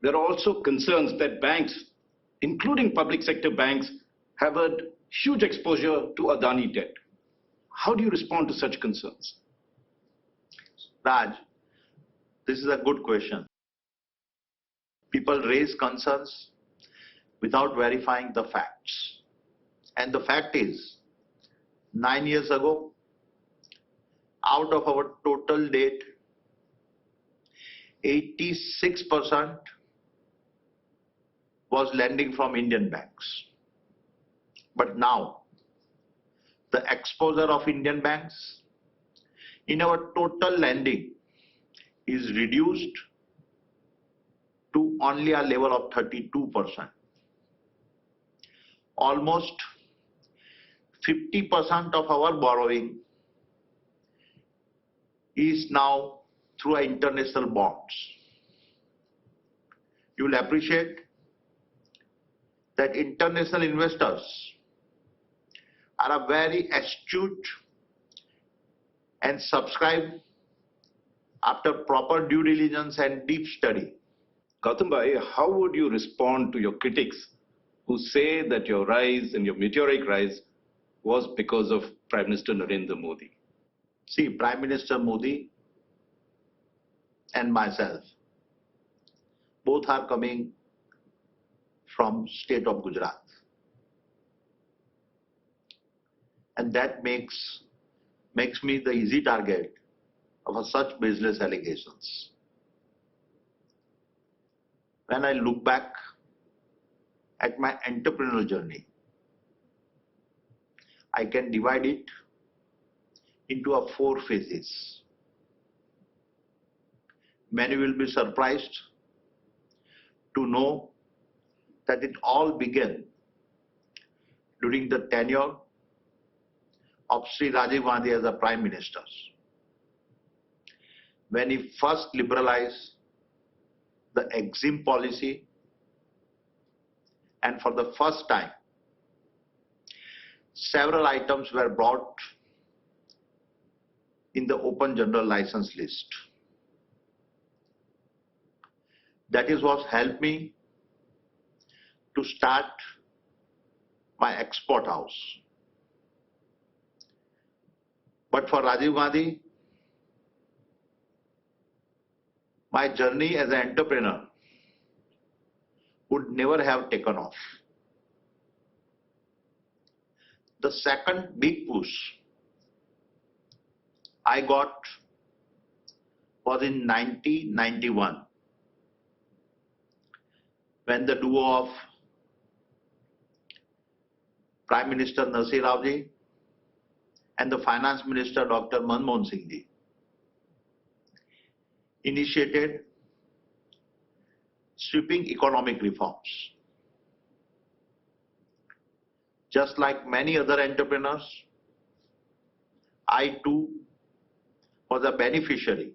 there are also concerns that banks, including public sector banks, have a huge exposure to Adani debt. How do you respond to such concerns? Raj, this is a good question. People raise concerns without verifying the facts. And the fact is, 9 years ago, out of our total debt, 86% was lending from Indian banks. But now, the exposure of Indian banks in our total lending is reduced to only a level of 32%. Almost 50% of our borrowing is now through international bonds. You will appreciate that international investors are very astute and subscribe after proper due diligence and deep study. Gautam bhai, how would you respond to your critics who say that your rise and your meteoric rise was because of Prime Minister Narendra Modi? See, Prime Minister Modi and myself, both are coming from state of Gujarat. And that makes me the easy target of such baseless allegations. When I look back at my entrepreneurial journey, I can divide it into 4 phases. Many will be surprised to know that it all began during the tenure of Sri Rajiv Gandhi as a Prime Minister, when he first liberalized the Exim policy, and for the first time, several items were brought in the open general license list. That is what helped me to start my export house. But for Rajiv Gandhi, my journey as an entrepreneur would never have taken off. The second big push I got was in 1991, when the duo of Prime Minister Narsih Rao ji and the Finance Minister Dr. Manmohan Singh ji initiated sweeping economic reforms. Just like many other entrepreneurs, I too was a beneficiary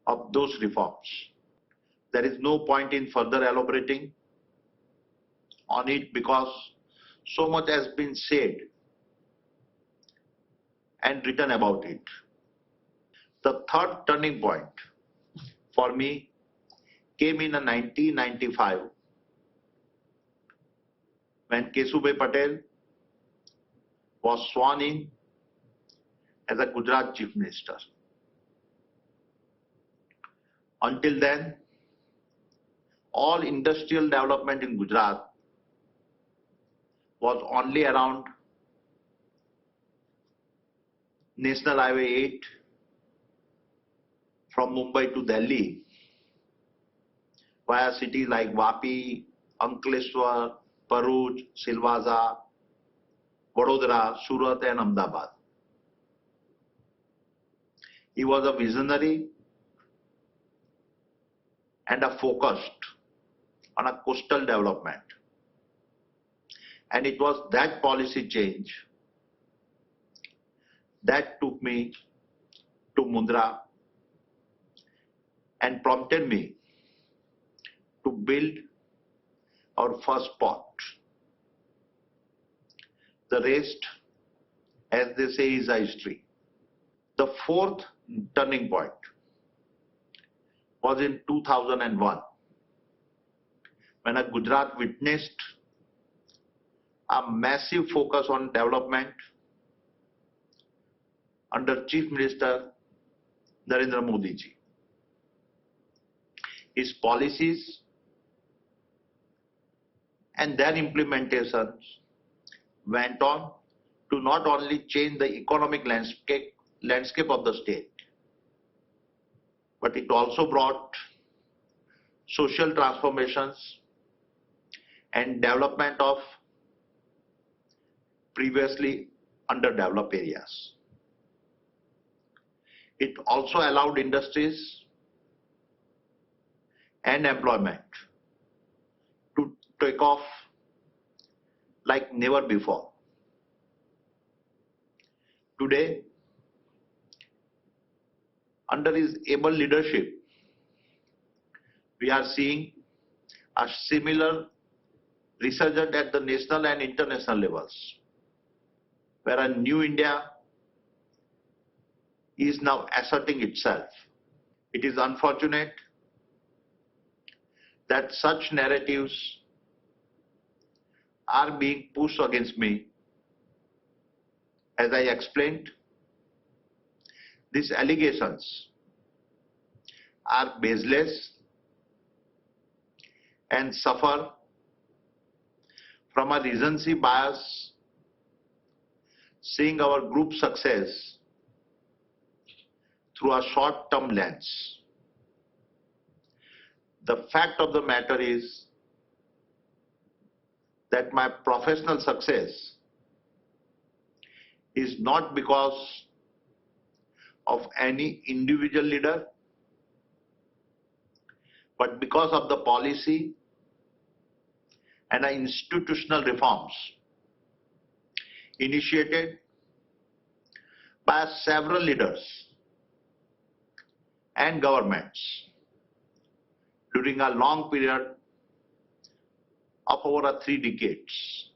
of those reforms. There is no point in further elaborating on it because so much has been said and written about it. The third turning point for me came in 1995 when Kesubhai Patel was sworn in as a Gujarat Chief Minister. Until then, all industrial development in Gujarat was only around National Highway 8 from Mumbai to Delhi via cities like Vapi, Ankleshwar, Bharuch, Silvassa, Vadodara, Surat and Ahmedabad. He was a visionary and a focused on a coastal development. And it was that policy change that took me to Mundra and prompted me to build our first port. The rest, as they say, is a history. The fourth turning point was in 2001, when Gujarat witnessed a massive focus on development under Chief Minister Narendra Modi ji. His policies and their implementations went on to not only change the economic landscape of the state, but it also brought social transformations and development of previously underdeveloped areas. It also allowed industries and employment to take off like never before. Today, under his able leadership, we are seeing a similar resurgence at the national and international levels, where a new India is now asserting itself. It is unfortunate that such narratives are being pushed against me. As I explained, these allegations are baseless and suffer from a recency bias, seeing our group success through a short-term lens. The fact of the matter is that my professional success is not because of any individual leader, but because of the policy and institutional reforms initiated by several leaders and governments during a long period of over 3 decades.